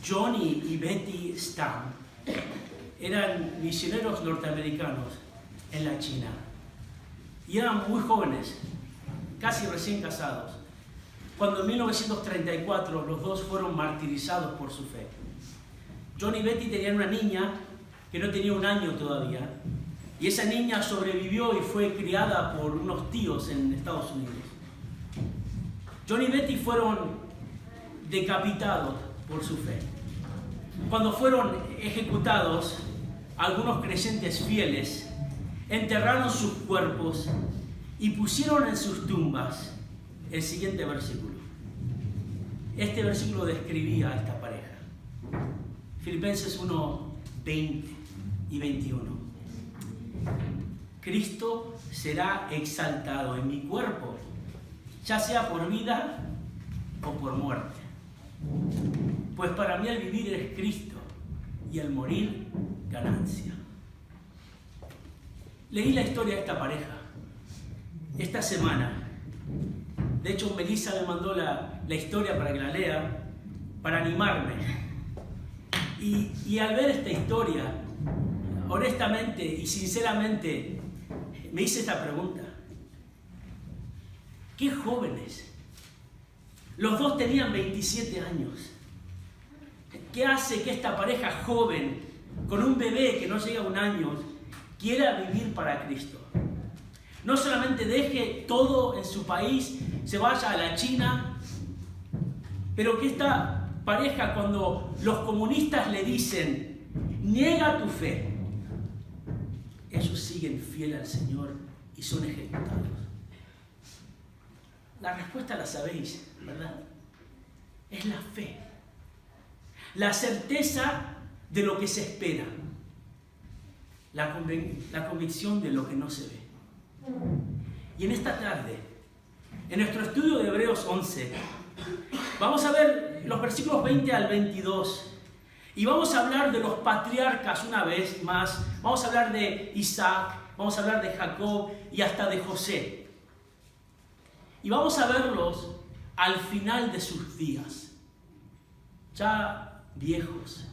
Johnny y Betty Stam eran misioneros norteamericanos en la China y eran muy jóvenes, casi recién casados, cuando en 1934 los dos fueron martirizados por su fe. Johnny y Betty tenían una niña que no tenía 1 año todavía, y esa niña sobrevivió y fue criada por unos tíos en Estados Unidos. Johnny y Betty fueron decapitados por su fe. Cuando fueron ejecutados, algunos creyentes fieles enterraron sus cuerpos y pusieron en sus tumbas el siguiente versículo. Este versículo describía a esta pareja. Filipenses 1, 20 y 21. Cristo será exaltado en mi cuerpo, ya sea por vida o por muerte. Pues para mí el vivir es Cristo y el morir ganancia. Leí la historia de esta pareja esta semana. De hecho, Melissa me mandó la historia para que la lea, para animarme. Y al ver esta historia, honestamente y sinceramente, me hice esta pregunta. ¡Qué jóvenes! Los dos tenían 27 años. ¿Qué hace que esta pareja joven, con un bebé que no llega a 1 año, quiera vivir para Cristo? No solamente deje todo en su país, se vaya a la China, pero que esta pareja, cuando los comunistas le dicen, niega tu fe, ellos siguen fieles al Señor y son ejecutados. La respuesta la sabéis, ¿verdad? Es la fe. La certeza de lo que se espera. La convicción de lo que no se ve. Y en esta tarde, en nuestro estudio de Hebreos 11, vamos a ver los versículos 20 al 22. Y vamos a hablar de los patriarcas una vez más. Vamos a hablar de Isaac, vamos a hablar de Jacob y hasta de José. Y vamos a verlos al final de sus días. Ya viejos,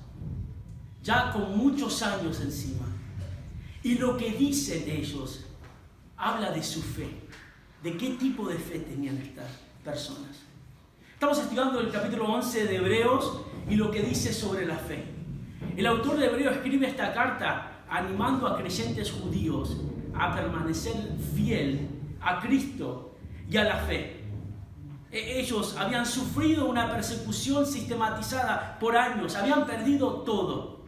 ya con muchos años encima. Y lo que dicen ellos habla de su fe, de qué tipo de fe tenían estas personas. Estamos estudiando el capítulo 11 de Hebreos y lo que dice sobre la fe. El autor de Hebreos escribe esta carta animando a creyentes judíos a permanecer fiel a Cristo y a la fe. Ellos habían sufrido una persecución sistematizada por años, habían perdido todo.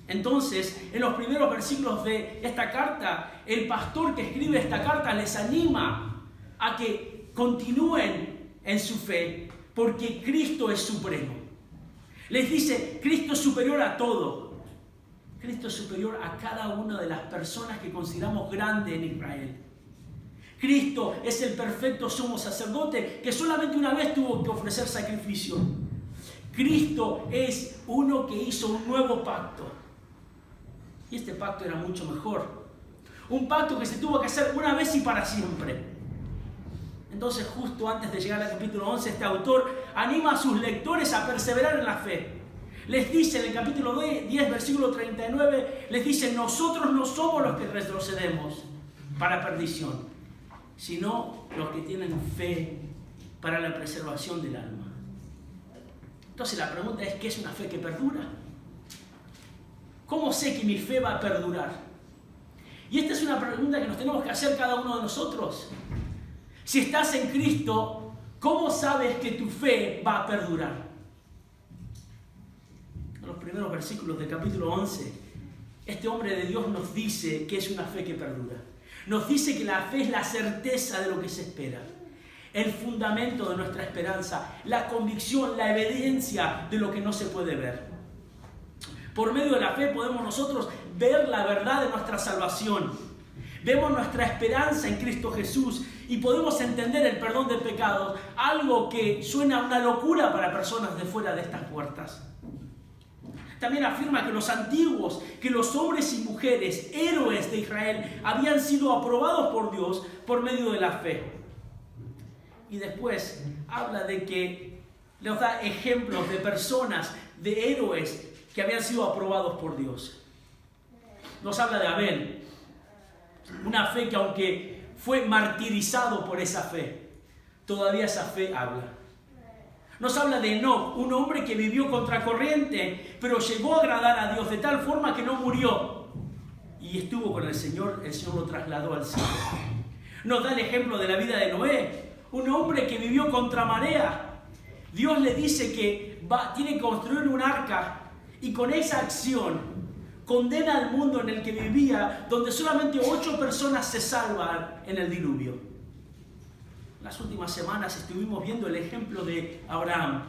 Entonces, en los primeros versículos de esta carta, el pastor que escribe esta carta les anima a que continúen en su fe, porque Cristo es supremo. Les dice, Cristo es superior a todo. Cristo es superior a cada una de las personas que consideramos grandes en Israel. Cristo es el perfecto sumo sacerdote que solamente una vez tuvo que ofrecer sacrificio. Cristo es uno que hizo un nuevo pacto. Y este pacto era mucho mejor. Un pacto que se tuvo que hacer una vez y para siempre. Entonces, justo antes de llegar al capítulo 11, este autor anima a sus lectores a perseverar en la fe. Les dice en el capítulo 10, versículo 39, les dice, nosotros no somos los que retrocedemos para perdición, sino los que tienen fe para la preservación del alma. Entonces la pregunta es, ¿qué es una fe que perdura? ¿Cómo sé que mi fe va a perdurar? Y esta es una pregunta que nos tenemos que hacer cada uno de nosotros. Si estás en Cristo, ¿cómo sabes que tu fe va a perdurar? En los primeros versículos del capítulo 11, este hombre de Dios nos dice que es una fe que perdura. Nos dice que la fe es la certeza de lo que se espera, el fundamento de nuestra esperanza, la convicción, la evidencia de lo que no se puede ver. Por medio de la fe podemos nosotros ver la verdad de nuestra salvación. Vemos nuestra esperanza en Cristo Jesús y podemos entender el perdón de pecados, algo que suena a una locura para personas de fuera de estas puertas. También afirma que los antiguos, que los hombres y mujeres, héroes de Israel, habían sido aprobados por Dios por medio de la fe. Y después habla de que nos da ejemplos de personas, de héroes que habían sido aprobados por Dios. Nos habla de Abel, una fe que aunque fue martirizado por esa fe, todavía esa fe habla. Nos habla de Enoc, un hombre que vivió contracorriente, pero llegó a agradar a Dios de tal forma que no murió y estuvo con el Señor lo trasladó al cielo. Nos da el ejemplo de la vida de Noé, un hombre que vivió contra marea. Dios le dice que tiene que construir un arca y con esa acción condena al mundo en el que vivía, donde solamente 8 personas se salvan en el diluvio. Las últimas semanas estuvimos viendo el ejemplo de Abraham,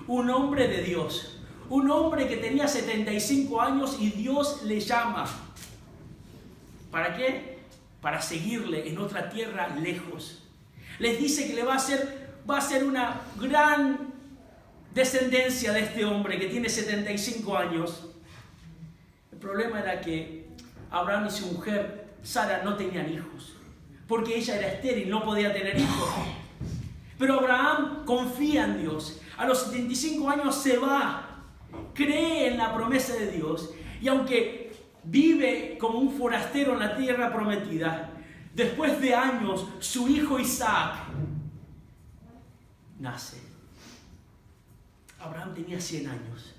un hombre de Dios, un hombre que tenía 75 años y Dios le llama. ¿Para qué? Para seguirle en otra tierra lejos. Les dice que va a ser una gran descendencia de este hombre que tiene 75 años. El problema era que Abraham y su mujer, Sara, no tenían hijos, porque ella era estéril, no podía tener hijos. Pero Abraham confía en Dios. A los 75 años se va, cree en la promesa de Dios, y aunque vive como un forastero en la tierra prometida, después de años, su hijo Isaac nace. Abraham tenía 100 años,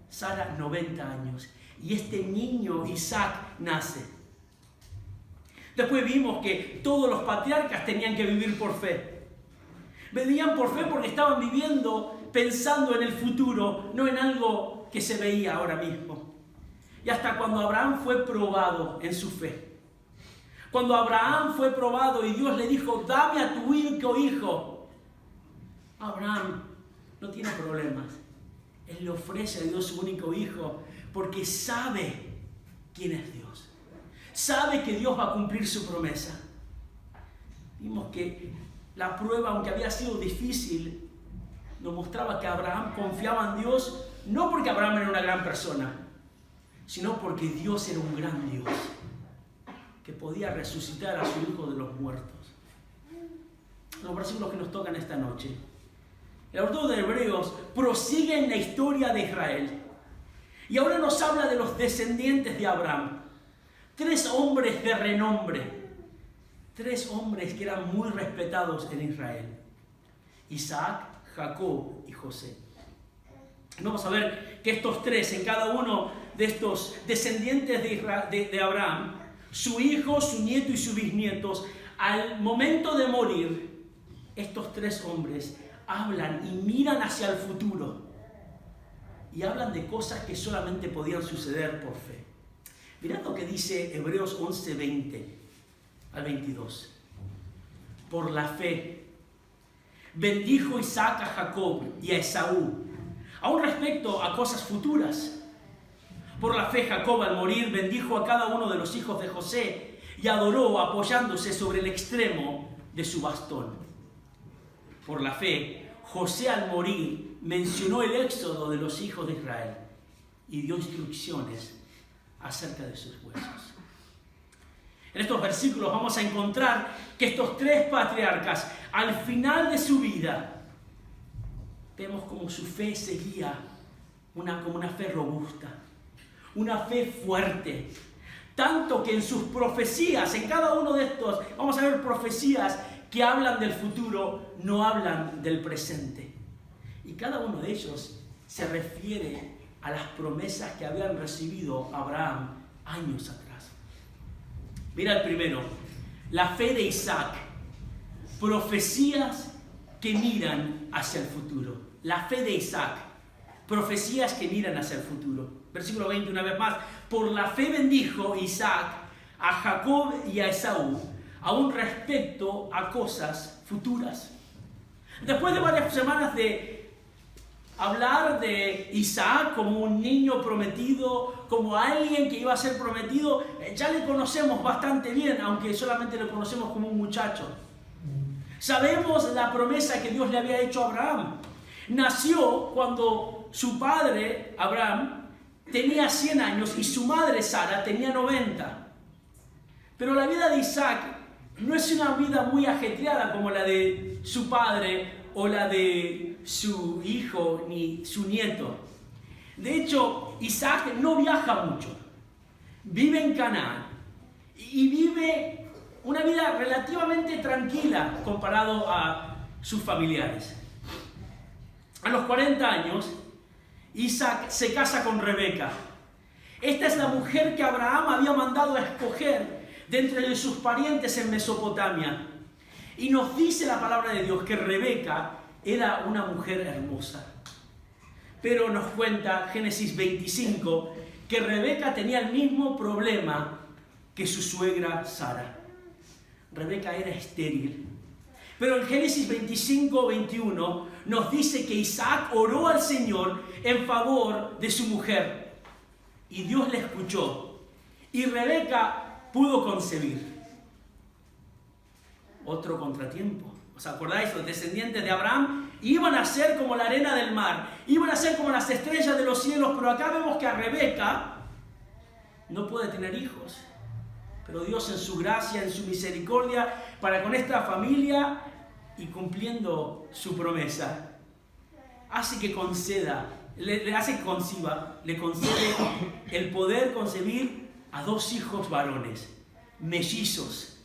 Sara 90 años, y este niño Isaac nace. Después vimos que todos los patriarcas tenían que vivir por fe. Vivían por fe porque estaban viviendo pensando en el futuro, no en algo que se veía ahora mismo. Y hasta cuando Abraham fue probado en su fe. Cuando Abraham fue probado y Dios le dijo, dame a tu único hijo. Abraham no tiene problemas. Él le ofrece a Dios su único hijo porque sabe quién es Dios. Sabe que Dios va a cumplir su promesa. Vimos que la prueba, aunque había sido difícil, nos mostraba que Abraham confiaba en Dios, no porque Abraham era una gran persona, sino porque Dios era un gran Dios, que podía resucitar a su hijo de los muertos. Los versículos que nos tocan esta noche. El autor de Hebreos prosigue en la historia de Israel. Y ahora nos habla de los descendientes de Abraham. 3 hombres de renombre. 3 hombres que eran muy respetados en Israel. Isaac, Jacob y José. Vamos a ver que estos 3, en cada uno de estos descendientes de Abraham, su hijo, su nieto y sus bisnietos, al momento de morir, estos 3 hombres hablan y miran hacia el futuro y hablan de cosas que solamente podían suceder por fe. Mirad lo que dice Hebreos 11, 20 al 22. Por la fe bendijo Isaac a Jacob y a Esaú, aún respecto a cosas futuras. Por la fe Jacob al morir bendijo a cada uno de los hijos de José y adoró apoyándose sobre el extremo de su bastón. Por la fe José al morir mencionó el éxodo de los hijos de Israel y dio instrucciones acerca de sus huesos. En estos versículos vamos a encontrar que estos 3 patriarcas, al final de su vida, vemos como su fe seguía como una fe robusta, una fe fuerte. Tanto que en sus profecías, en cada uno de estos, vamos a ver profecías que hablan del futuro, no hablan del presente. Y cada uno de ellos se refiere a las promesas que habían recibido Abraham años atrás. Mira el primero, la fe de Isaac, profecías que miran hacia el futuro. La fe de Isaac, profecías que miran hacia el futuro. Versículo 20, una vez más, por la fe bendijo Isaac a Jacob y a Esaú, aún respecto a cosas futuras. Después de varias semanas de hablar de Isaac como un niño prometido, como alguien que iba a ser prometido, ya le conocemos bastante bien, aunque solamente lo conocemos como un muchacho. Sabemos la promesa que Dios le había hecho a Abraham. Nació cuando su padre, Abraham, tenía 100 años y su madre, Sara, tenía 90. Pero la vida de Isaac no es una vida muy ajetreada como la de su padre o la de su hijo ni su nieto. De hecho, Isaac no viaja mucho. Vive en Canaán y vive una vida relativamente tranquila comparado a sus familiares. A los 40 años, Isaac se casa con Rebeca. Esta es la mujer que Abraham había mandado a escoger de entre sus parientes en Mesopotamia. Y nos dice la palabra de Dios que Rebeca era una mujer hermosa. Pero nos cuenta Génesis 25 que Rebeca tenía el mismo problema que su suegra Sara. Rebeca era estéril. Pero en Génesis 25-21 nos dice que Isaac oró al Señor en favor de su mujer. Y Dios le escuchó. Y Rebeca pudo concebir. Otro contratiempo. ¿Os acordáis? Los descendientes de Abraham iban a ser como la arena del mar. Iban a ser como las estrellas de los cielos. Pero acá vemos que a Rebeca no puede tener hijos. Pero Dios en su gracia, en su misericordia, para con esta familia y cumpliendo su promesa, hace que conceda, le concede el poder concebir a 2 hijos varones, mellizos.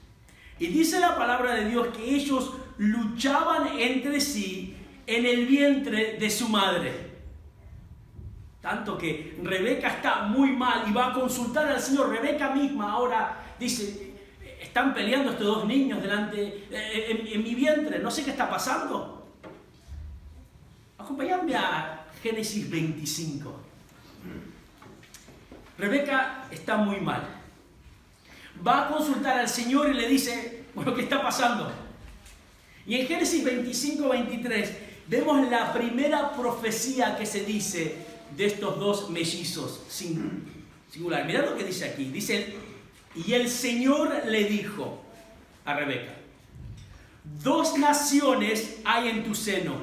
Y dice la palabra de Dios que ellos luchaban entre sí en el vientre de su madre. Tanto que Rebeca está muy mal y va a consultar al Señor. Rebeca misma ahora dice, están peleando estos 2 niños en mi vientre, no sé qué está pasando. Acompáñame a Génesis 25. Rebeca está muy mal. Va a consultar al Señor y le dice, bueno, ¿qué está pasando? Y en Génesis 25-23 vemos la primera profecía que se dice de estos 2 mellizos singular. Mirad lo que dice aquí. Dice, y el Señor le dijo a Rebeca, 2 naciones hay en tu seno,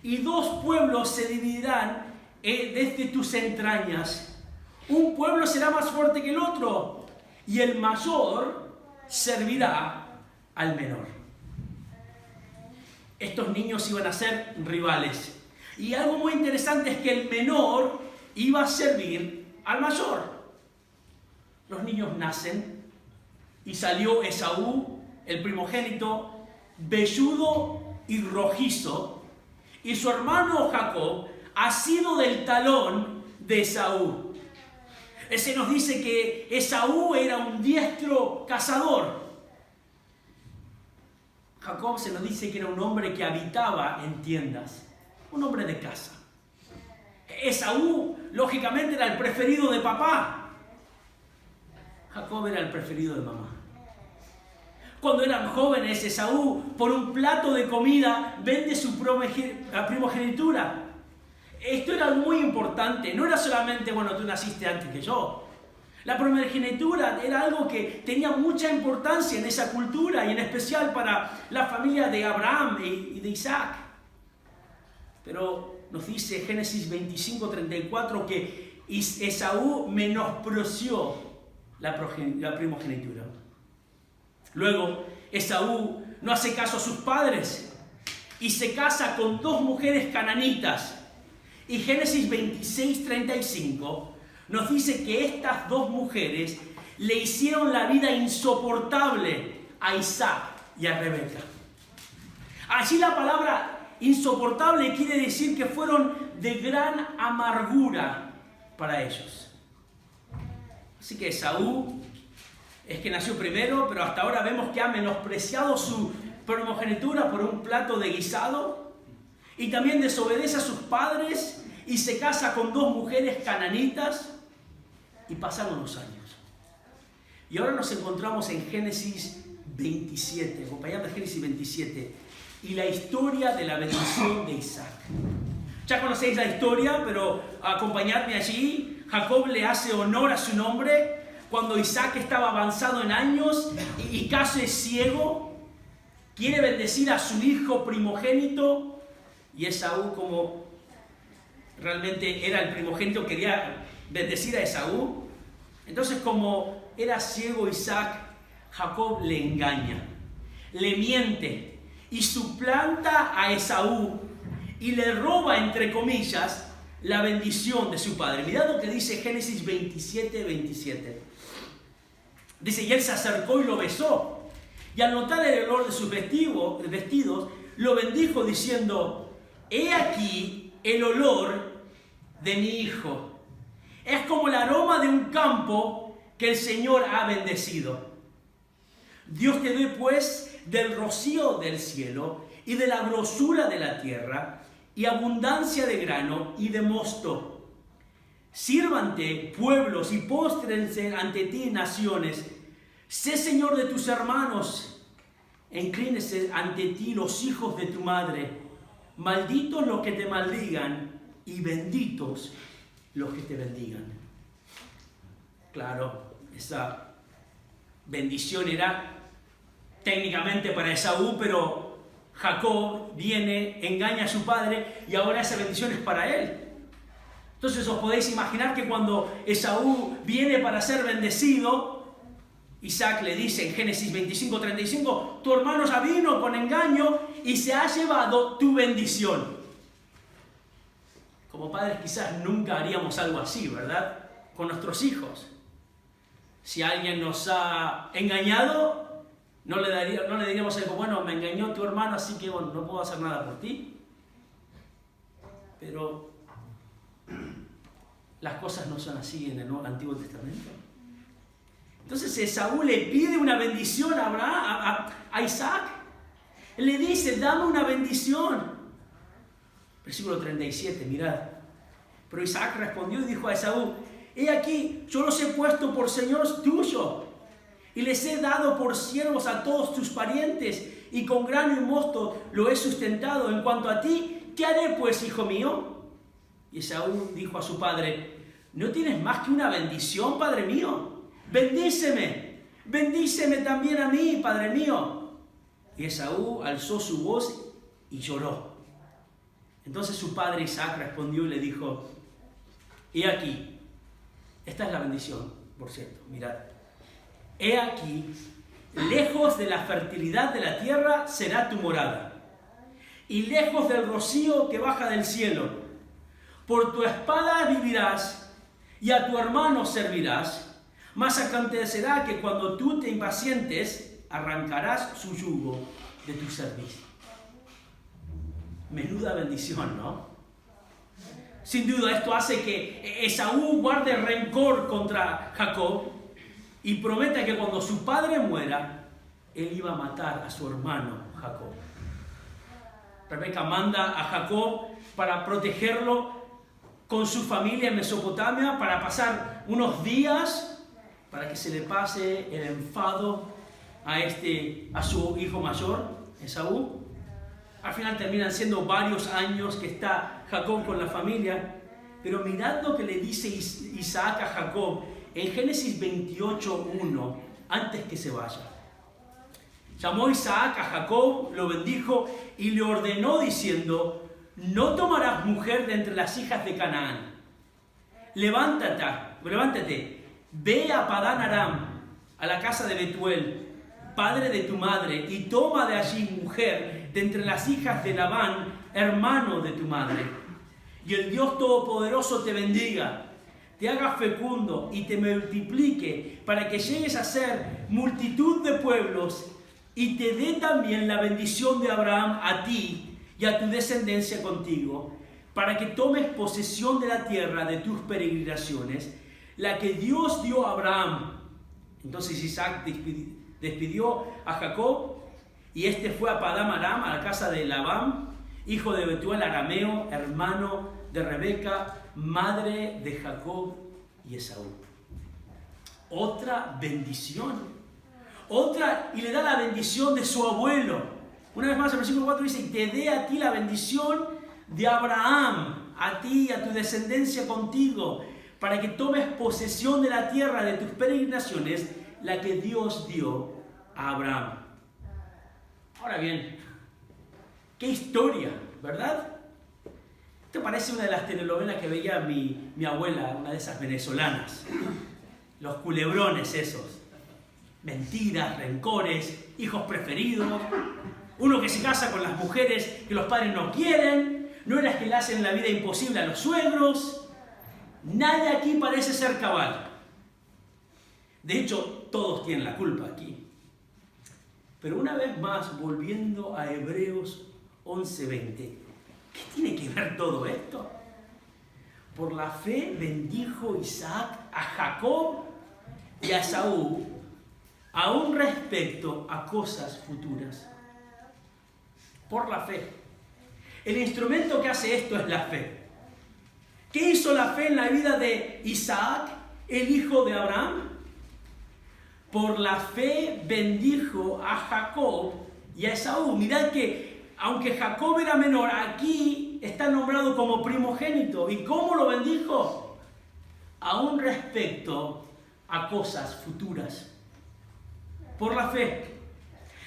y 2 pueblos se dividirán desde tus entrañas. Un pueblo será más fuerte que el otro, y el mayor servirá al menor. Estos niños iban a ser rivales. Y algo muy interesante es que el menor iba a servir al mayor. Los niños nacen y salió Esaú, el primogénito, velludo y rojizo, y su hermano Jacob ha sido del talón de Esaú. Se nos dice que Esaú era un diestro cazador. Jacob se nos dice que era un hombre que habitaba en tiendas, un hombre de casa. Esaú, lógicamente, era el preferido de papá. Jacob era el preferido de mamá. Cuando eran jóvenes, Esaú, por un plato de comida, vende su primogenitura. Esto era muy importante. No era solamente, bueno, tú naciste antes que yo. La primogenitura era algo que tenía mucha importancia en esa cultura y en especial para la familia de Abraham y de Isaac. Pero nos dice Génesis 25-34 que Esaú menospreció la primogenitura. Luego, Esaú no hace caso a sus padres y se casa con 2 mujeres cananitas. Y Génesis 26-35 nos dice que estas 2 mujeres le hicieron la vida insoportable a Isaac y a Rebeca. Allí la palabra insoportable quiere decir que fueron de gran amargura para ellos. Así que Esaú es que nació primero, pero hasta ahora vemos que ha menospreciado su primogenitura por un plato de guisado, y también desobedece a sus padres y se casa con 2 mujeres cananitas, y pasaron los años. Y ahora nos encontramos en Génesis 27, acompañando a Génesis 27, y la historia de la bendición de Isaac. Ya conocéis la historia, pero acompañadme allí. Jacob le hace honor a su nombre cuando Isaac estaba avanzado en años y casi es ciego. Quiere bendecir a su hijo primogénito, y Esaú, como realmente era el primogénito, quería bendecir a Esaú. Entonces, como era ciego Isaac, Jacob le engaña, le miente y suplanta a Esaú y le roba, entre comillas, la bendición de su padre. Mirad lo que dice Génesis 27:27. Dice, y él se acercó y lo besó, y al notar el olor de sus vestidos, lo bendijo diciendo, he aquí el olor de mi hijo. Es como el aroma de un campo que el Señor ha bendecido. Dios te dé pues del rocío del cielo y de la grosura de la tierra y abundancia de grano y de mosto. Sírvante pueblos y póstrense ante ti naciones. Sé Señor de tus hermanos. Inclínese ante ti los hijos de tu madre. Malditos los que te maldigan y benditos los que te bendigan. Claro, esa bendición era técnicamente para Esaú, pero Jacob viene, engaña a su padre y ahora esa bendición es para él. Entonces os podéis imaginar que cuando Esaú viene para ser bendecido, Isaac le dice en Génesis 25:35, tu hermano ya vino con engaño y se ha llevado tu bendición. Como padres quizás nunca haríamos algo así, ¿verdad? Con nuestros hijos. Si alguien nos ha engañado, no le diríamos algo, bueno, me engañó tu hermano, así que bueno, no puedo hacer nada por ti. Pero las cosas no son así en el Antiguo Testamento. Entonces Esaú le pide una bendición a Abraham, a Isaac. Él le dice, dame una bendición. Versículo 37, mirad. Pero Isaac respondió y dijo a Esaú, he aquí, yo los he puesto por señores tuyos, y les he dado por siervos a todos tus parientes, y con grano y mosto lo he sustentado. En cuanto a ti, ¿qué haré pues, hijo mío? Y Esaú dijo a su padre, ¿no tienes más que una bendición, padre mío? Bendíceme también a mí, padre mío. Y Esaú alzó su voz y lloró. Entonces su padre Isaac respondió y le dijo, he aquí, esta es la bendición, por cierto, mirad. He aquí, lejos de la fertilidad de la tierra será tu morada, y lejos del rocío que baja del cielo. Por tu espada vivirás, y a tu hermano servirás. Mas acontecerá que cuando tú te impacientes, arrancarás su yugo de tu servicio. Menuda bendición, ¿no? Sin duda esto hace que Esaú guarde rencor contra Jacob y prometa que cuando su padre muera, él iba a matar a su hermano Jacob. Rebeca manda a Jacob para protegerlo con su familia en Mesopotamia, para pasar unos días, para que se le pase el enfado a su hijo mayor, Esaú. Al final terminan siendo varios años que está Jacob con la familia. Pero mirad lo que le dice Isaac a Jacob en Génesis 28:1, antes que se vaya. Llamó Isaac a Jacob, lo bendijo y le ordenó diciendo, no tomarás mujer de entre las hijas de Canaán. Levántate, ve a Padán Aram, a la casa de Betuel, padre de tu madre, y toma de allí mujer de entre las hijas de Labán, hermano de tu madre. Y el Dios Todopoderoso te bendiga, te haga fecundo y te multiplique, para que llegues a ser multitud de pueblos, y te dé también la bendición de Abraham a ti y a tu descendencia contigo, para que tomes posesión de la tierra de tus peregrinaciones, la que Dios dio a Abraham. Entonces Isaac despidió a Jacob, y este fue a Padán Aram, a la casa de Labán, hijo de Betuel arameo, hermano de Rebeca, madre de Jacob y Esaú. Otra bendición. Otra, y le da la bendición de su abuelo. Una vez más, el versículo 4 dice, y te dé a ti la bendición de Abraham, a ti y a tu descendencia contigo, para que tomes posesión de la tierra de tus peregrinaciones, la que Dios dio a Abraham. Ahora bien, qué historia, ¿verdad? Esto parece una de las telenovelas que veía mi abuela, una de esas venezolanas. Los culebrones esos. Mentiras, rencores, hijos preferidos. uno que se casa con las mujeres que los padres no quieren, nueras que le hacen la vida imposible a los suegros. Nadie aquí parece ser cabal. De hecho, todos tienen la culpa aquí. Pero una vez más, volviendo a Hebreos 11:20, ¿qué tiene que ver todo esto? Por la fe bendijo Isaac a Jacob y a Esaú, aún respecto a cosas futuras. Por la fe. El instrumento que hace esto es la fe. ¿Qué hizo la fe en la vida de Isaac, el hijo de Abraham? Por la fe bendijo a Jacob y a Esaú. Mirad que aunque Jacob era menor, aquí está nombrado como primogénito. ¿Y cómo lo bendijo? Aún respecto a cosas futuras. Por la fe.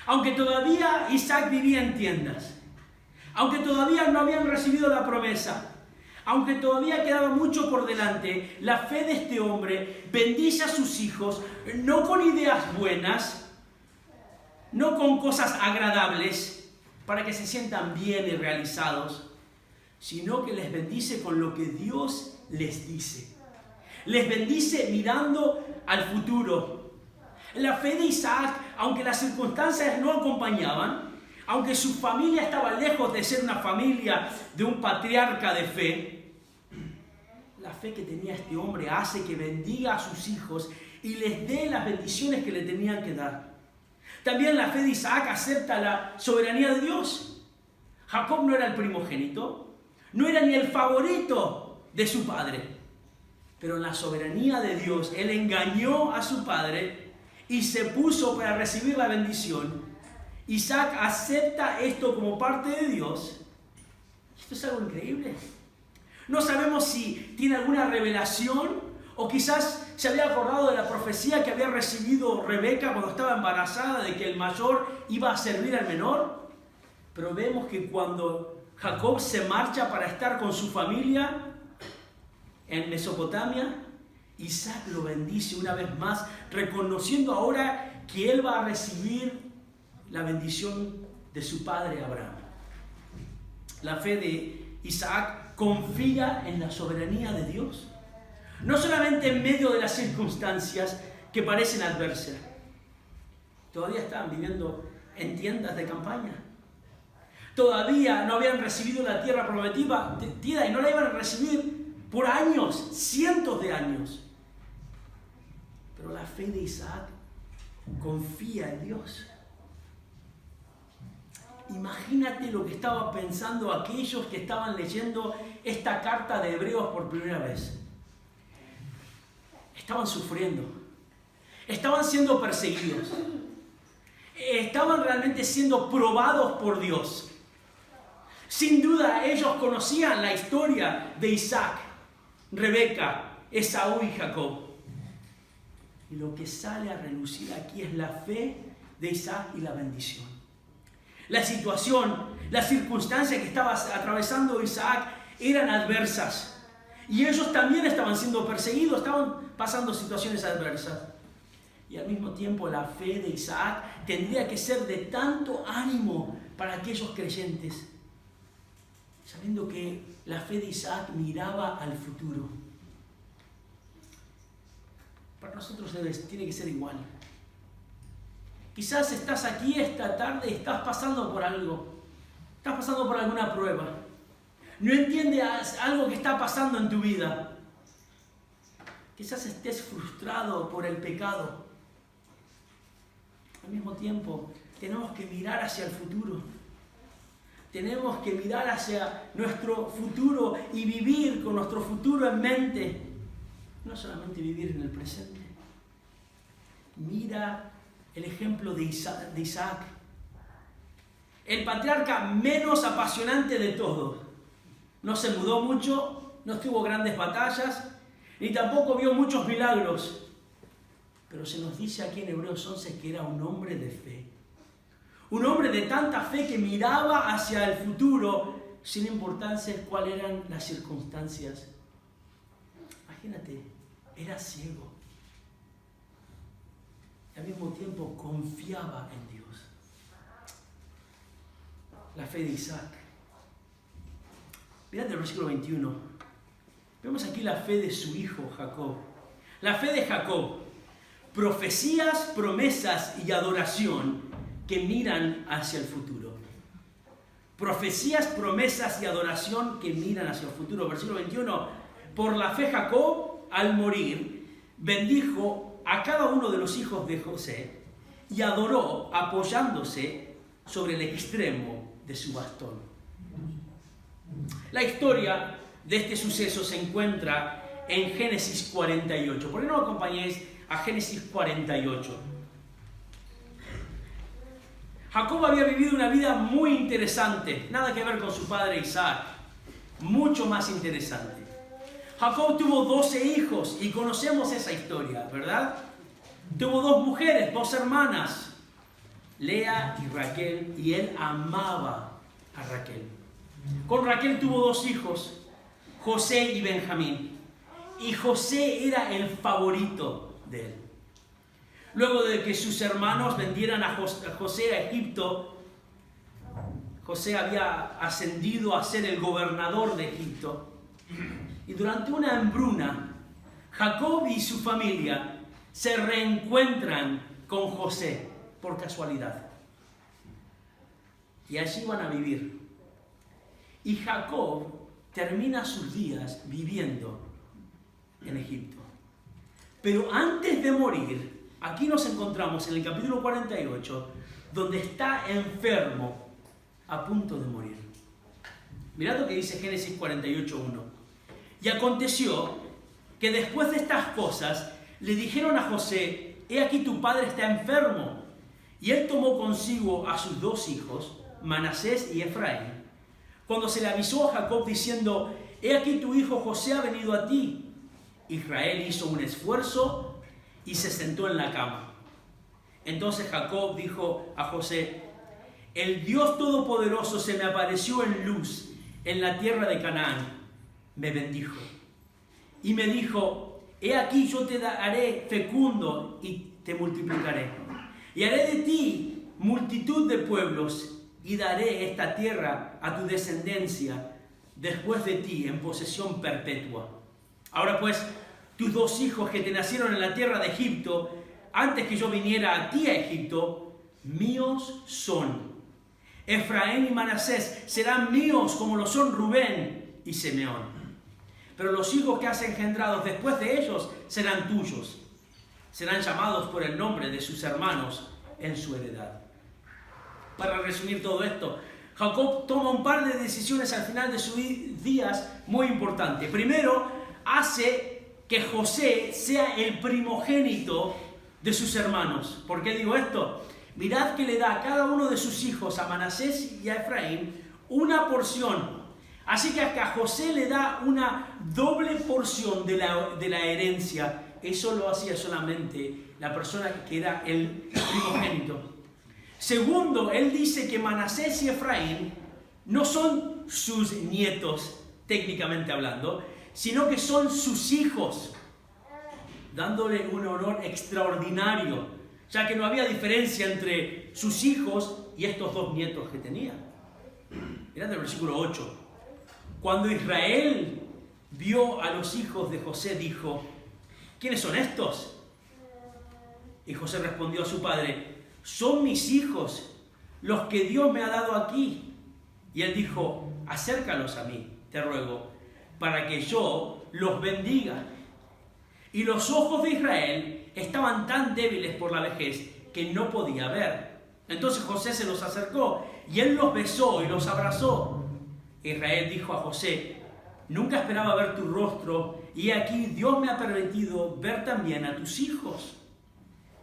Aunque todavía Isaac vivía en tiendas, aunque todavía no habían recibido la promesa, aunque todavía quedaba mucho por delante, la fe de este hombre bendice a sus hijos, no con ideas buenas, no con cosas agradables, para que se sientan bien y realizados, sino que les bendice con lo que Dios les dice. Les bendice mirando al futuro. La fe de Isaac, aunque las circunstancias no acompañaban, aunque su familia estaba lejos de ser una familia de un patriarca de fe, la fe que tenía este hombre hace que bendiga a sus hijos y les dé las bendiciones que le tenían que dar. También la fe de Isaac acepta la soberanía de Dios. Jacob no era el primogénito, no era ni el favorito de su padre, pero en la soberanía de Dios, él engañó a su padre y se puso para recibir la bendición. Isaac acepta esto como parte de Dios. Esto es algo increíble. No sabemos si tiene alguna revelación o quizás se había acordado de la profecía que había recibido Rebeca cuando estaba embarazada de que el mayor iba a servir al menor. Pero vemos que cuando Jacob se marcha para estar con su familia en Mesopotamia, Isaac lo bendice una vez más, reconociendo ahora que él va a recibir la bendición de su padre Abraham. La fe de Isaac confía en la soberanía de Dios, no solamente en medio de las circunstancias que parecen adversas. Todavía estaban viviendo en tiendas de campaña. Todavía no habían recibido la tierra prometida y no la iban a recibir por años, cientos de años. Pero la fe de Isaac confía en Dios. Imagínate lo que estaban pensando aquellos que estaban leyendo esta carta de Hebreos por primera vez. Estaban sufriendo, estaban siendo perseguidos, estaban realmente siendo probados por Dios. Sin duda ellos conocían la historia de Isaac, Rebeca, Esaú y Jacob. Y lo que sale a relucir aquí es la fe de Isaac y la bendición. La situación, las circunstancias que estaba atravesando Isaac eran adversas. Y ellos también estaban siendo perseguidos, estaban pasando situaciones adversas. Y al mismo tiempo la fe de Isaac tendría que ser de tanto ánimo para aquellos creyentes, sabiendo que la fe de Isaac miraba al futuro. Para nosotros tiene que ser igual. Quizás estás aquí esta tarde y estás pasando por algo. Estás pasando por alguna prueba. No entiendes algo que está pasando en tu vida. Quizás estés frustrado por el pecado. Al mismo tiempo, tenemos que mirar hacia el futuro. Tenemos que mirar hacia nuestro futuro y vivir con nuestro futuro en mente. No solamente vivir en el presente. Mira el ejemplo de Isaac. El patriarca menos apasionante de todos. No se mudó mucho, no tuvo grandes batallas, ni tampoco vio muchos milagros. Pero se nos dice aquí en Hebreos 11 que era un hombre de fe. Un hombre de tanta fe que miraba hacia el futuro sin importancia cuáles eran las circunstancias. Imagínate, era ciego. Y al mismo tiempo confiaba en Dios. la fe de Isaac. Mirad el versículo 21. Vemos aquí la fe de su hijo Jacob. La fe de Jacob. Profecías, promesas y adoración que miran hacia el futuro. Profecías, promesas y adoración que miran hacia el futuro. Versículo 21. Por la fe Jacob, al morir, bendijo a cada uno de los hijos de José y adoró apoyándose sobre el extremo de su bastón. La historia de este suceso se encuentra en Génesis 48. ¿Por qué no me acompañéis a Génesis 48? Jacob había vivido una vida muy interesante, nada que ver con su padre Isaac, mucho más interesante. Jacob tuvo 12 hijos y conocemos esa historia, ¿verdad? Tuvo 2 mujeres, 2 hermanas, Lea y Raquel, y él amaba a Raquel. Con Raquel tuvo 2 hijos, José y Benjamín, y José era el favorito de él. Luego de que sus hermanos vendieran a José a Egipto, José había ascendido a ser el gobernador de Egipto. Y durante una hambruna, Jacob y su familia se reencuentran con José por casualidad. Y allí van a vivir. Y Jacob termina sus días viviendo en Egipto. Pero antes de morir, aquí nos encontramos en el capítulo 48, donde está enfermo, a punto de morir. Mirad lo que dice Génesis 48:1. Y aconteció que después de estas cosas le dijeron a José: he aquí tu padre está enfermo. Y él tomó consigo a sus 2 hijos, Manasés y Efraín. Cuando se le avisó a Jacob diciendo: he aquí tu hijo José ha venido a ti, Israel hizo un esfuerzo y se sentó en la cama. Entonces Jacob dijo a José: el Dios Todopoderoso se me apareció en luz en la tierra de Canaán. Me bendijo y me dijo: he aquí yo te haré fecundo y te multiplicaré, y haré de ti multitud de pueblos, y daré esta tierra a tu descendencia después de ti en posesión perpetua. Ahora pues, tus 2 hijos que te nacieron en la tierra de Egipto, antes que yo viniera a ti a Egipto, míos son. Efraín y Manasés serán míos como lo son Rubén y Simeón. Pero los hijos que has engendrado después de ellos serán tuyos. Serán llamados por el nombre de sus hermanos en su heredad. Para resumir todo esto, Jacob toma un par de decisiones al final de sus días muy importantes. Primero, hace que José sea el primogénito de sus hermanos. ¿Por qué digo esto? Mirad que le da a cada uno de sus hijos, a Manasés y a Efraín, una porción. Así que a José le da una doble porción de la herencia. Eso lo hacía solamente la persona que era el primogénito. Segundo, él dice que Manasés y Efraín no son sus nietos, técnicamente hablando, sino que son sus hijos, dándole un honor extraordinario, ya que no había diferencia entre sus hijos y estos 2 nietos que tenía. Mirad el versículo 8. Cuando Israel vio a los hijos de José, dijo: ¿quiénes son estos? Y José respondió a su padre: son mis hijos, los que Dios me ha dado aquí. Y él dijo: acércalos a mí, te ruego, para que yo los bendiga. Y los ojos de Israel estaban tan débiles por la vejez que no podía ver. Entonces José se los acercó y él los besó y los abrazó. Israel dijo a José: nunca esperaba ver tu rostro, y aquí Dios me ha permitido ver también a tus hijos.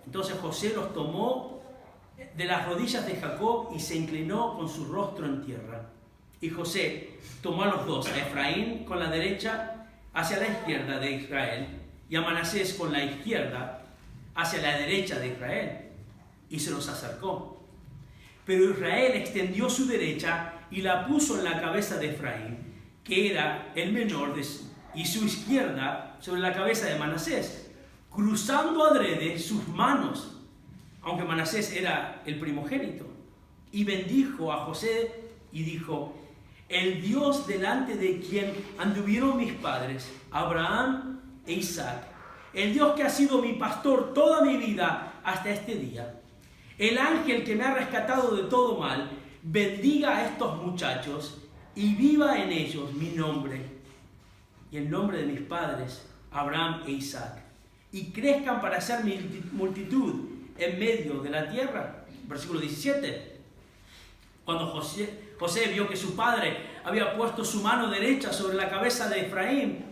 Entonces José los tomó de las rodillas de Jacob y se inclinó con su rostro en tierra. Y José tomó a los 2, a Efraín con la derecha hacia la izquierda de Israel, y a Manasés con la izquierda hacia la derecha de Israel, y se los acercó. Pero Israel extendió su derecha y la puso en la cabeza de Efraín, que era el menor, y su izquierda sobre la cabeza de Manasés, cruzando adrede sus manos, aunque Manasés era el primogénito. Y bendijo a José y dijo: el Dios delante de quien anduvieron mis padres, Abraham e Isaac, el Dios que ha sido mi pastor toda mi vida hasta este día, el ángel que me ha rescatado de todo mal, bendiga a estos muchachos y viva en ellos mi nombre y el nombre de mis padres, Abraham e Isaac, y crezcan para ser multitud en medio de la tierra. Versículo 17. Cuando José vio que su padre había puesto su mano derecha sobre la cabeza de Efraín,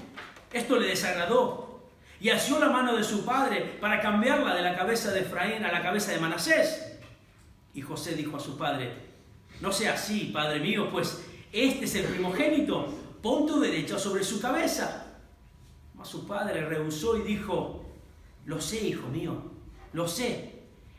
esto le desagradó y asió la mano de su padre para cambiarla de la cabeza de Efraín a la cabeza de Manasés. Y José dijo a su padre: no sea así, padre mío, pues este es el primogénito, pon tu derecha sobre su cabeza. Mas su padre rehusó y dijo: lo sé, hijo mío, lo sé.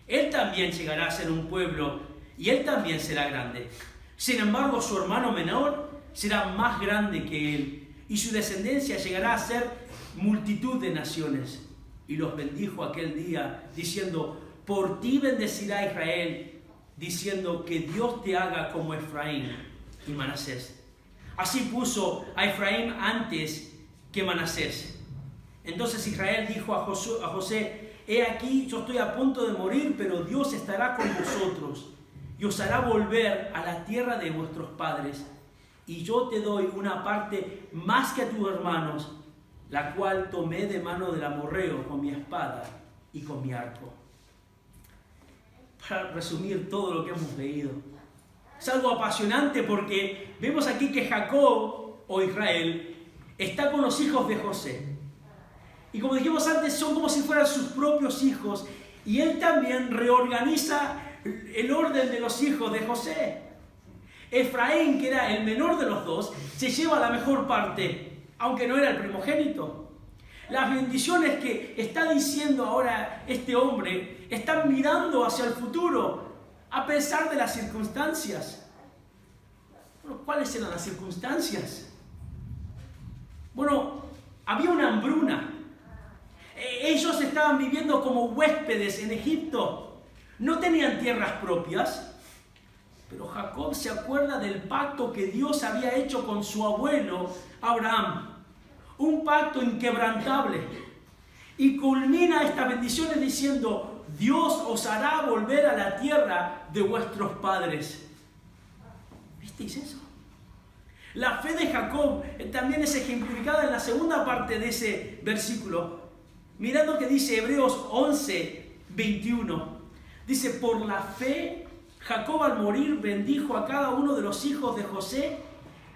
Él también llegará a ser un pueblo y él también será grande. Sin embargo, su hermano menor será más grande que él, y su descendencia llegará a ser multitud de naciones. Y los bendijo aquel día, diciendo: por ti bendecirá Israel, diciendo que Dios te haga como Efraín y Manasés. Así puso a Efraín antes que Manasés. Entonces Israel dijo a José: he aquí, yo estoy a punto de morir, pero Dios estará con vosotros y os hará volver a la tierra de vuestros padres. Y yo te doy una parte más que a tus hermanos, la cual tomé de mano del amorreo con mi espada y con mi arco. Para resumir todo lo que hemos leído, es algo apasionante porque vemos aquí que Jacob o Israel está con los hijos de José. Y como dijimos antes, son como si fueran sus propios hijos. Y él también reorganiza el orden de los hijos de José. Efraín, que era el menor de los dos, se lleva la mejor parte, aunque no era el primogénito. Las bendiciones que está diciendo ahora este hombre están mirando hacia el futuro, a pesar de las circunstancias. Bueno, ¿cuáles eran las circunstancias? Bueno, había una hambruna. Ellos estaban viviendo como huéspedes en Egipto. No tenían tierras propias. Pero Jacob se acuerda del pacto que Dios había hecho con su abuelo Abraham. Un pacto inquebrantable. Y culmina estas bendiciones diciendo: Dios os hará volver a la tierra de vuestros padres. ¿Visteis eso? La fe de Jacob también es ejemplificada en la segunda parte de ese versículo. Mirad lo que dice Hebreos 11:21. Dice: por la fe, Jacob al morir bendijo a cada uno de los hijos de José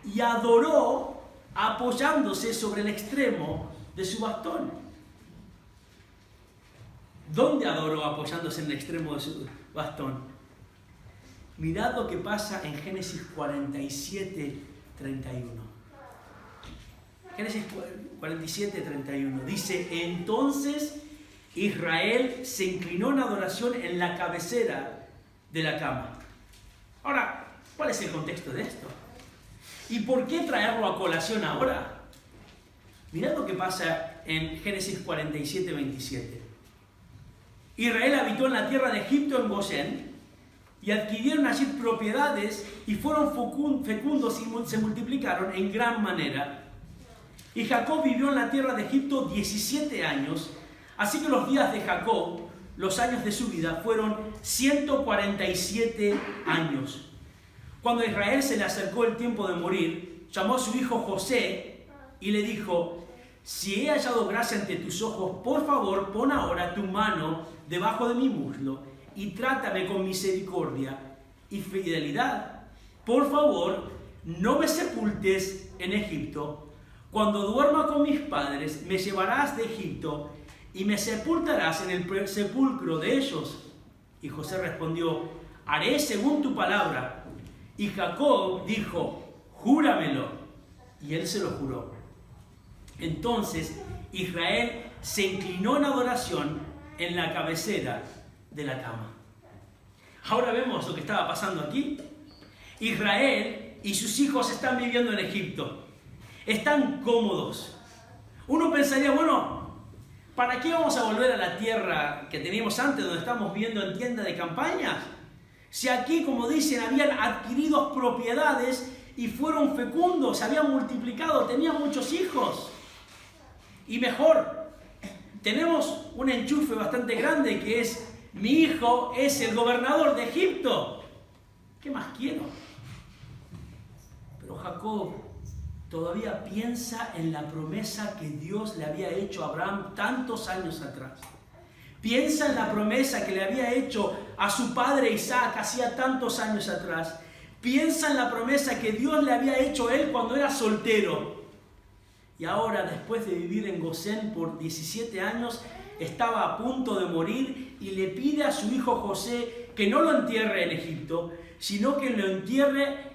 y adoró apoyándose sobre el extremo de su bastón. ¿Dónde adoró apoyándose en el extremo de su bastón? Mirad lo que pasa en Génesis 47:31. Génesis 47:31 dice: entonces Israel se inclinó en adoración en la cabecera de la cama. Ahora, ¿cuál es el contexto de esto? ¿Y por qué traerlo a colación ahora? Mirad lo que pasa en Génesis 47:27. Israel habitó en la tierra de Egipto en Gosén y adquirieron allí propiedades y fueron fecundos y se multiplicaron en gran manera. Y Jacob vivió en la tierra de Egipto 17 años, así que los días de Jacob, los años de su vida, fueron 147 años. Cuando a Israel se le acercó el tiempo de morir, llamó a su hijo José y le dijo: si he hallado gracia ante tus ojos, por favor, pon ahora tu mano debajo de mi muslo y trátame con misericordia y fidelidad. Por favor, no me sepultes en Egipto. Cuando duerma con mis padres, me llevarás de Egipto y me sepultarás en el sepulcro de ellos. Y José respondió: haré según tu palabra. Y Jacob dijo: júramelo. Y él se lo juró. Entonces Israel se inclinó en adoración en la cabecera de la cama. Ahora vemos lo que estaba pasando aquí. Israel y sus hijos están viviendo en Egipto. Están cómodos. Uno pensaría: bueno, ¿para qué vamos a volver a la tierra que teníamos antes, donde estamos viviendo en tienda de campaña? Si aquí, como dicen, habían adquirido propiedades y fueron fecundos, se habían multiplicado, tenían muchos hijos. Y mejor, tenemos un enchufe bastante grande que es: mi hijo es el gobernador de Egipto. ¿Qué más quiero? Pero Jacob todavía piensa en la promesa que Dios le había hecho a Abraham tantos años atrás. Piensa en la promesa que le había hecho a su padre Isaac hacía tantos años atrás. Piensa en la promesa que Dios le había hecho a él cuando era soltero. Y ahora, después de vivir en Gosén por 17 años, estaba a punto de morir y le pide a su hijo José que no lo entierre en Egipto, sino que lo entierre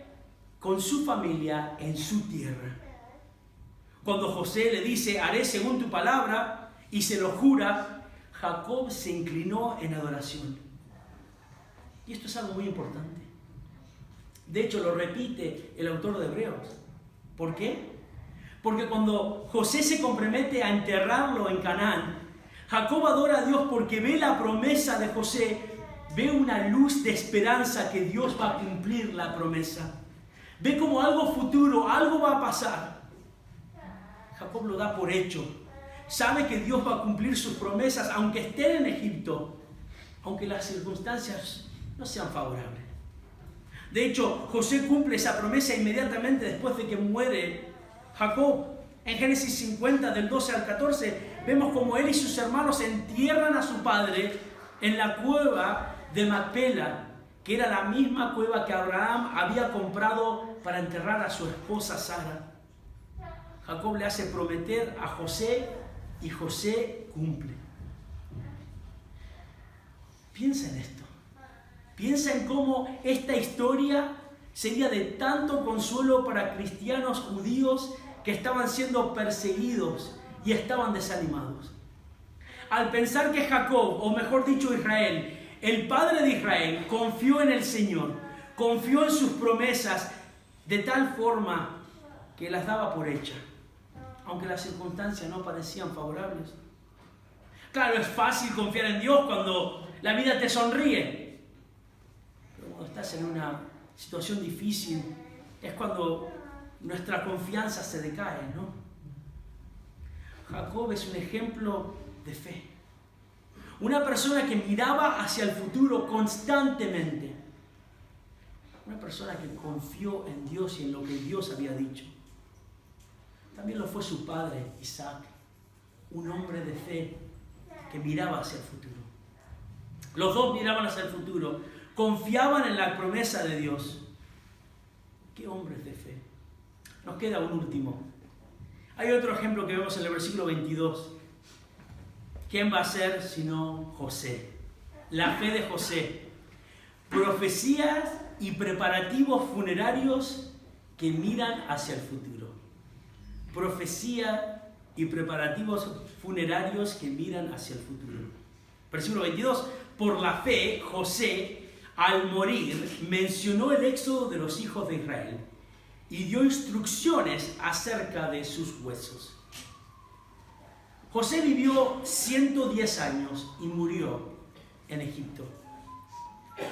con su familia en su tierra. Cuando José le dice: haré según tu palabra, y se lo jura, Jacob se inclinó en adoración. Y esto es algo muy importante. De hecho, lo repite el autor de Hebreos. ¿Por qué? Porque cuando José se compromete a enterrarlo en Canaán, Jacob adora a Dios porque ve la promesa de José, ve una luz de esperanza que Dios va a cumplir la promesa. Ve como algo futuro, algo va a pasar. Jacob lo da por hecho. Sabe que Dios va a cumplir sus promesas, aunque estén en Egipto, aunque las circunstancias no sean favorables. De hecho, José cumple esa promesa inmediatamente después de que muere Jacob. En Génesis 50, del 12 al 14, vemos como él y sus hermanos entierran a su padre en la cueva de Macpela, que era la misma cueva que Abraham había comprado para enterrar a su esposa Sara. Jacob le hace prometer a José y José cumple. Piensa en esto. Piensa en cómo esta historia sería de tanto consuelo para cristianos judíos que estaban siendo perseguidos y estaban desanimados. Al pensar que Jacob, o mejor dicho Israel, el padre de Israel, confió en el Señor, confió en sus promesas de tal forma que las daba por hechas, aunque las circunstancias no parecían favorables. Claro, es fácil confiar en Dios cuando la vida te sonríe, pero cuando estás en una situación difícil es cuando nuestra confianza se decae, ¿no? Jacob es un ejemplo de fe. Una persona que miraba hacia el futuro constantemente. Una persona que confió en Dios y en lo que Dios había dicho. También lo fue su padre, Isaac, un hombre de fe que miraba hacia el futuro. Los dos miraban hacia el futuro, confiaban en la promesa de Dios. ¡Qué hombres de fe! Nos queda un último. Hay otro ejemplo que vemos en el versículo 22. ¿Quién va a ser sino José? La fe de José. Profecías y preparativos funerarios que miran hacia el futuro. Profecía y preparativos funerarios que miran hacia el futuro. Versículo 22. Por la fe, José, al morir, mencionó el éxodo de los hijos de Israel y dio instrucciones acerca de sus huesos. José vivió 110 años y murió en Egipto.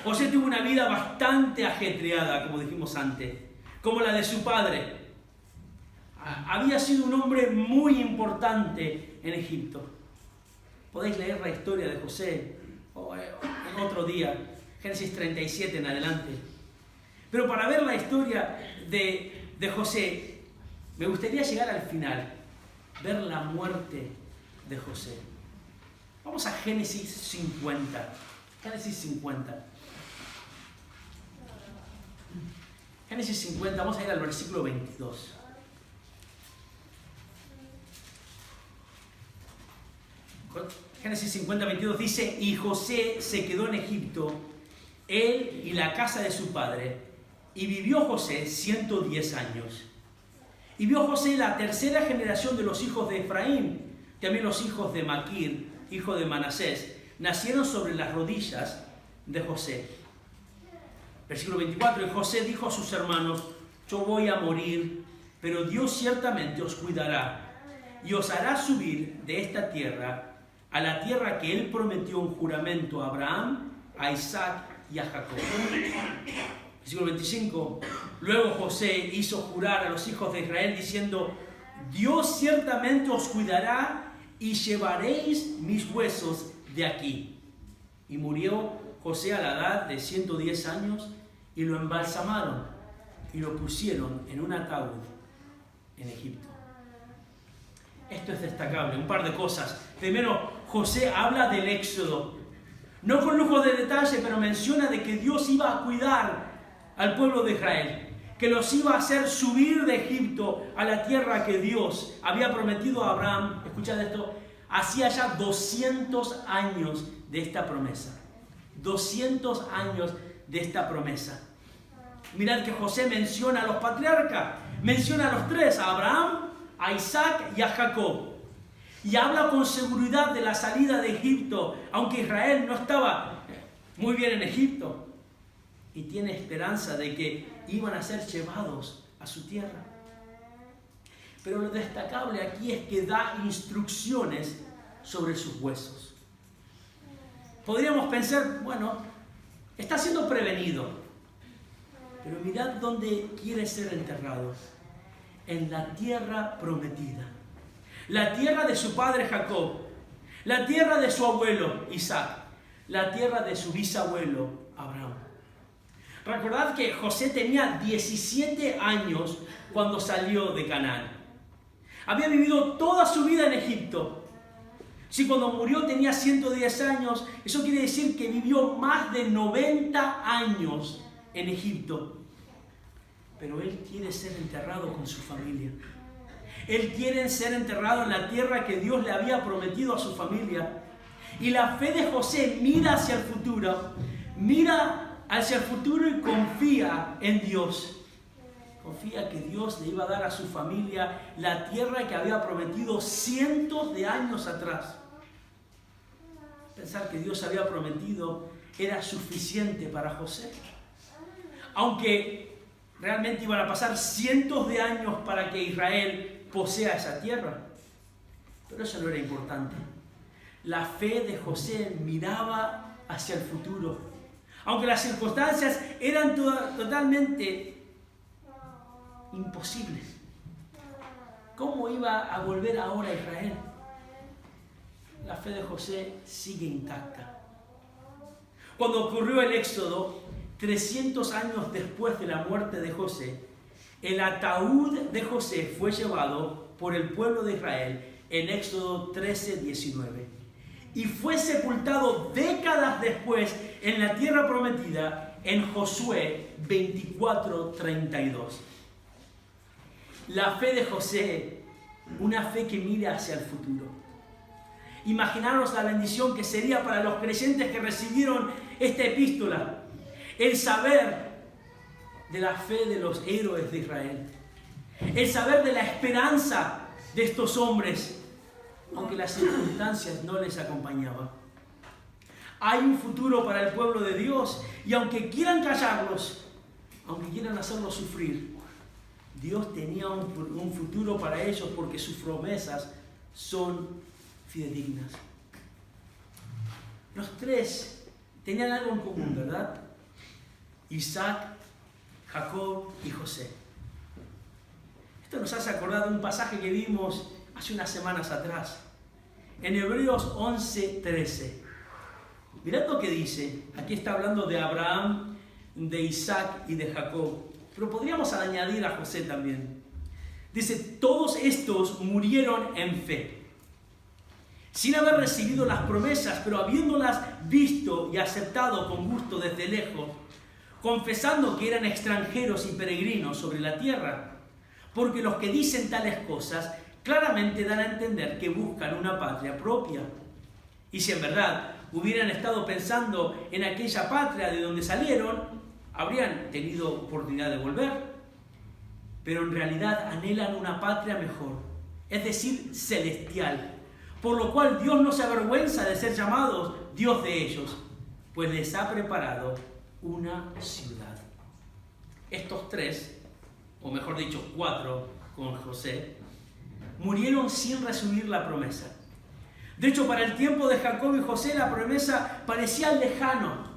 José tuvo una vida bastante ajetreada, como dijimos antes, como la de su padre. Había sido un hombre muy importante en Egipto. Podéis leer la historia de José en otro día, Génesis 37 en adelante. Pero para ver la historia de José, me gustaría llegar al final, ver la muerte de José. Vamos a Génesis 50. Génesis 50. Génesis 50, vamos a ir al versículo 22. Génesis 50, 22 dice: y José se quedó en Egipto, él y la casa de su padre, y vivió José 110 años. Y vio José la tercera generación de los hijos de Efraín. También los hijos de Maquir, hijo de Manasés, nacieron sobre las rodillas de José. Versículo 24. Y José dijo a sus hermanos: yo voy a morir, pero Dios ciertamente os cuidará y os hará subir de esta tierra a la tierra que él prometió en juramento a Abraham, a Isaac y a Jacob. Versículo 25. Luego José hizo jurar a los hijos de Israel diciendo: Dios ciertamente os cuidará y llevaréis mis huesos de aquí. Y murió José a la edad de 110 años y lo embalsamaron y lo pusieron en un ataúd en Egipto. Esto es destacable, un par de cosas. Primero, José habla del éxodo. No con lujo de detalle, pero menciona de que Dios iba a cuidar al pueblo de Israel, que los iba a hacer subir de Egipto a la tierra que Dios había prometido a Abraham. Escuchad esto, hacía ya 200 años de esta promesa. 200 años de esta promesa. Mirad que José menciona a los patriarcas, menciona a los tres, a Abraham, a Isaac y a Jacob. Y habla con seguridad de la salida de Egipto, aunque Israel no estaba muy bien en Egipto. Y tiene esperanza de que iban a ser llevados a su tierra. Pero lo destacable aquí es que da instrucciones sobre sus huesos. Podríamos pensar, bueno, está siendo prevenido. Pero mirad dónde quiere ser enterrado. En la tierra prometida. La tierra de su padre Jacob. La tierra de su abuelo Isaac. La tierra de su bisabuelo Abraham. Recordad que José tenía 17 años cuando salió de Canaán. Había vivido toda su vida en Egipto. Si cuando murió tenía 110 años, eso quiere decir que vivió más de 90 años en Egipto. Pero él quiere ser enterrado con su familia. Él quiere ser enterrado en la tierra que Dios le había prometido a su familia. Y la fe de José mira hacia el futuro. Mira hacia el futuro y confía en Dios. Confía que Dios le iba a dar a su familia la tierra que había prometido cientos de años atrás. Pensar que Dios había prometido era suficiente para José. Aunque realmente iban a pasar cientos de años para que Israel posea esa tierra. Pero eso no era importante. La fe de José miraba hacia el futuro. Aunque las circunstancias eran totalmente imposibles. ¿Cómo iba a volver ahora a Israel? La fe de José sigue intacta. Cuando ocurrió el éxodo, 300 años después de la muerte de José, el ataúd de José fue llevado por el pueblo de Israel en Éxodo 13:19 y fue sepultado décadas después en la tierra prometida en Josué 24:32. La fe de José, una fe que mira hacia el futuro. Imaginaros la bendición que sería para los creyentes que recibieron esta epístola, el saber de la fe de los héroes de Israel, el saber de la esperanza de estos hombres, aunque las circunstancias no les acompañaban. Hay un futuro para el pueblo de Dios y aunque quieran callarlos, aunque quieran hacerlos sufrir, Dios tenía un futuro para ellos porque sus promesas son fidedignas. Los tres tenían algo en común, ¿verdad? Isaac, Jacob y José. Esto nos hace acordar de un pasaje que vimos hace unas semanas atrás, en Hebreos 11:13. Mirad lo que dice. Aquí está hablando de Abraham, de Isaac y de Jacob. Pero podríamos añadir a José también. Dice, todos estos murieron en fe, sin haber recibido las promesas, pero habiéndolas visto y aceptado con gusto desde lejos, confesando que eran extranjeros y peregrinos sobre la tierra. Porque los que dicen tales cosas claramente dan a entender que buscan una patria propia. Y si en verdad hubieran estado pensando en aquella patria de donde salieron, habrían tenido oportunidad de volver. Pero en realidad anhelan una patria mejor, es decir, celestial. Por lo cual Dios no se avergüenza de ser llamados Dios de ellos, pues les ha preparado una ciudad. Estos tres, o mejor dicho, 4 con José, murieron sin recibir la promesa. De hecho, para el tiempo de Jacob y José la promesa parecía lejano.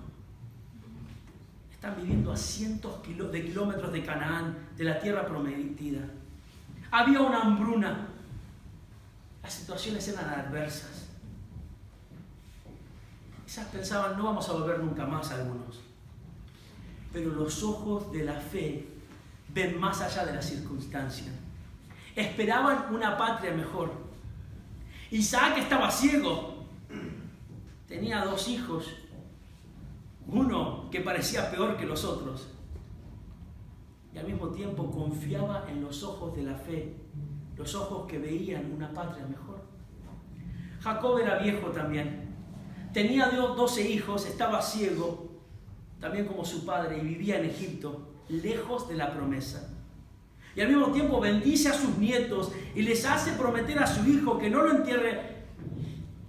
Están viviendo a cientos de kilómetros de Canaán, de la tierra prometida. Había una hambruna. Las situaciones eran adversas. Quizás pensaban, no vamos a volver nunca más algunos. Pero los ojos de la fe ven más allá de las circunstancias. Esperaban una patria mejor. Isaac estaba ciego. Tenía 2 hijos. Uno que parecía peor que los otros. Y al mismo tiempo confiaba en los ojos de la fe. Los ojos que veían una patria mejor. Jacob era viejo también. Tenía 12 hijos, estaba ciego, también como su padre, y vivía en Egipto, lejos de la promesa. Y al mismo tiempo bendice a sus nietos y les hace prometer a su hijo que no lo entierre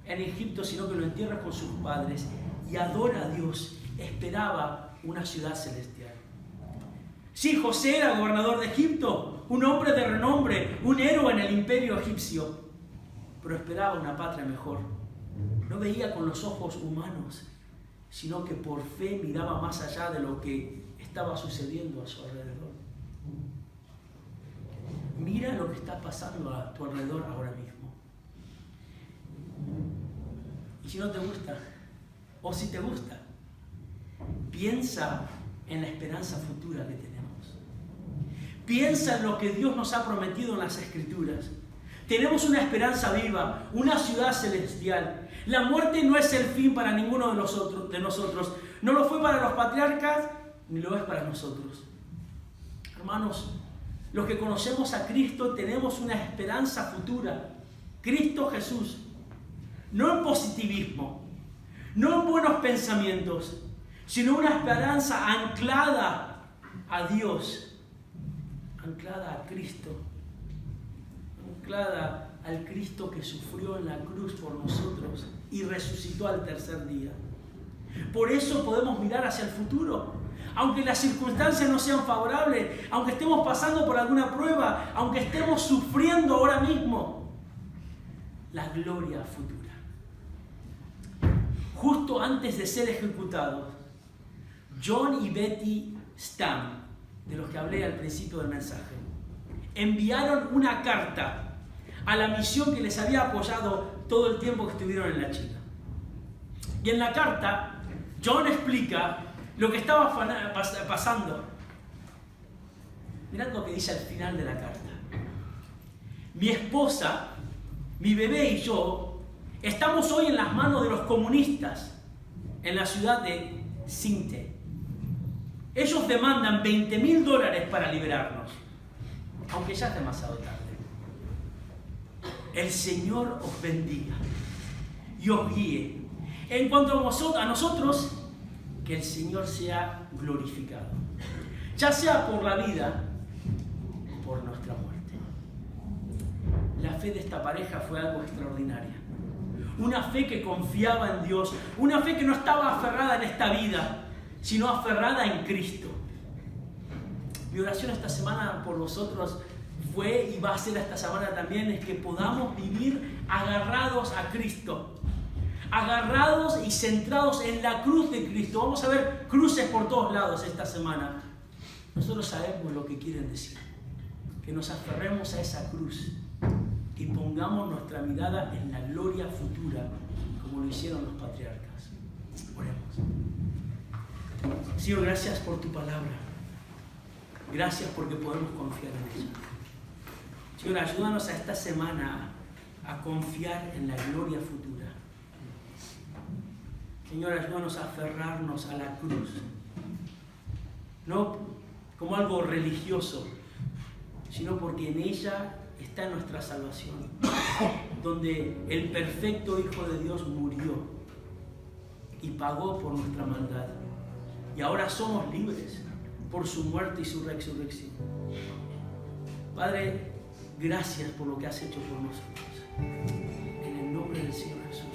en Egipto, sino que lo entierre con sus padres. Y adora a Dios, esperaba una ciudad celestial. Sí, José era gobernador de Egipto, un hombre de renombre, un héroe en el imperio egipcio, pero esperaba una patria mejor. No veía con los ojos humanos, sino que por fe miraba más allá de lo que estaba sucediendo a su alrededor. Mira lo que está pasando a tu alrededor ahora mismo. Y si no te gusta, o si te gusta, piensa en la esperanza futura que tenemos. Piensa en lo que Dios nos ha prometido en las Escrituras. Tenemos una esperanza viva, una ciudad celestial. La muerte no es el fin para ninguno de nosotros. No lo fue para los patriarcas, ni lo es para nosotros. Hermanos, los que conocemos a Cristo tenemos una esperanza futura. Cristo Jesús. No en positivismo, no en buenos pensamientos, sino una esperanza anclada a Dios, anclada a Cristo, anclada al Cristo que sufrió en la cruz por nosotros y resucitó al tercer día. Por eso podemos mirar hacia el futuro. Aunque las circunstancias no sean favorables, aunque estemos pasando por alguna prueba, aunque estemos sufriendo ahora mismo, la gloria futura. Justo antes de ser ejecutados, John y Betty Stam, de los que hablé al principio del mensaje, enviaron una carta a la misión que les había apoyado todo el tiempo que estuvieron en la China. Y en la carta, John explica lo que estaba pasando. Mirad lo que dice al final de la carta. Mi esposa, mi bebé y yo estamos hoy en las manos de los comunistas en la ciudad de Sinte. Ellos demandan $20,000 para liberarnos, aunque ya es demasiado tarde. El Señor os bendiga y os guíe. En cuanto a nosotros, que el Señor sea glorificado, ya sea por la vida o por nuestra muerte. La fe de esta pareja fue algo extraordinario. Una fe que confiaba en Dios, una fe que no estaba aferrada en esta vida, sino aferrada en Cristo. Mi oración esta semana por vosotros fue y va a ser esta semana también, es que podamos vivir agarrados a Cristo. Agarrados y centrados en la cruz de Cristo. Vamos a ver cruces por todos lados esta semana. Nosotros sabemos lo que quieren decir. Que nos aferremos a esa cruz y pongamos nuestra mirada en la gloria futura, como lo hicieron los patriarcas. Oremos. Señor, gracias por tu palabra. Gracias porque podemos confiar en ella. Señor, ayúdanos a esta semana a confiar en la gloria futura. Señor, ayúdanos a aferrarnos a la cruz, no como algo religioso, sino porque en ella está nuestra salvación, donde el perfecto Hijo de Dios murió y pagó por nuestra maldad. Y ahora somos libres por su muerte y su resurrección. Padre, gracias por lo que has hecho por nosotros. En el nombre del Señor Jesús.